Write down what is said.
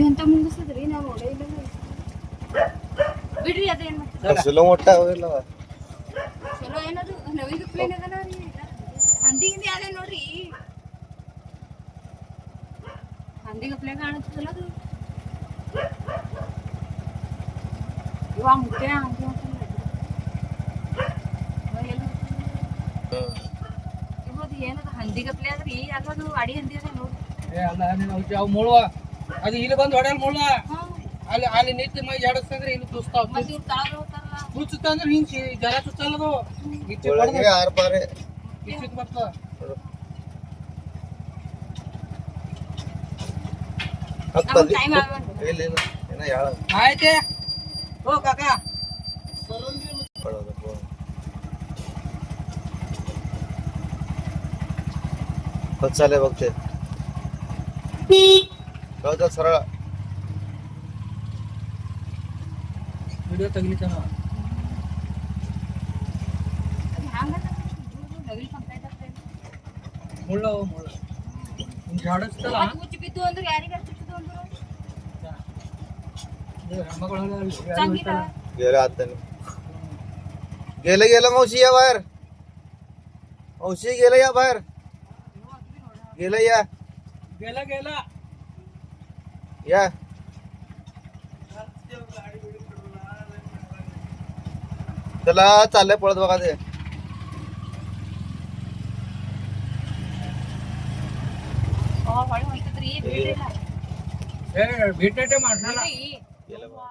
ಎಂತ ಮುಂಗಸದ್ರಿ ನಾವು ಹೊಡೆಯಿಲ್ಲ ಬಿಡ್ರಿ ಅದೇನ್ ಚಲೋ ಮೊಟ್ಟ ಹೋಗಿಲ್ಲವ ಚಲೋ ಏನದು ನವಿಲು ಪ್ಲೇನ್ ಅದಲ್ಲ ರೀ ಹಂದಿಗಿಂದ ಯಾವ್ದೇ ನೋಡ್ರಿ ಹಂದಿಗೆ ಪ್ಲೇ ಕಾಣುತ್ತಲ್ಲ ಅದು ಇವಾಗ ಮುಟ್ಟೆ ಹಂದಿ ಇವತ್ತು ಏನದು ಹಂದಿಗೆ ಪ್ಲೇ ಅದ್ರಿ ಯಾಕದು ಅಡಿ ಹಂದಿ ಅದ ನೋಡಿ ಅವು ಮುಳುವ ಅದು ಇಲ್ಲಿ ಬಂದು ಹೊಡೆಯಲ್ ಮುಳುವ ಅಲ್ಲಿ ಅಲ್ಲಿ ನಿಂತು ಮೈ ಜಾಡಿಸ್ತಂದ್ರೆ ಇಲ್ಲಿ ತುಸ್ತಾವ ಮತ್ತೆ ಇವ್ರು ತಳಗ ಹೋಗ್ತಾರಲ್ಲ ತುಚ್ಚುತ್ತಂದ್ರೆ ಹಿಂಗೆ ಜರ ತುಚ್ಚಲ್ಲದು ಒಳಗೆ ಆರು ಪಾರೆ ಇಚ್ಚಿತ್ ಬರ್ತದ ಹತ್ತಲ್ಲಿ ಟೈಮ್ ಆಗ್ಬಂದು ಇಲ್ಲ ಇಲ್ಲ ಏನ ಯಾಳ ಆಯ್ತೆ ಓ ಕಾಕ चाले बघते कळत सरळ ವಿಡಿಯೋ ತೆಗಿಲಿಕ್ಕೆ ನವಿಲ್ ಪಂಚಾಯತ್ ಮುಳ್ಳ ಮುಳ್ಳ ಜಾಡಿಸ್ತಲ್ಲ ಹುಚ್ಚು ಬಿದ್ದು ಅಂದ್ರೆ ಯಾರಿಗೆ ಹಚ್ಚಿದ್ದು ಅಂದ್ರು ಹೆಣ್ಮಕ್ಳು गेले आता गेले गेलं मावशी या बाहेर मावशी गेलं या बाहेर गेलं या गेला गेला या त्याला चाललंय पळत बघा ते ಹೊಳೆ ಹೊಂಟದ್ರಿ ಬಿಡ್ರಿ ಏ ಬಿಟ್ಟೆ ಮಾಡ್ನಲ್ಲ गेलं बघा.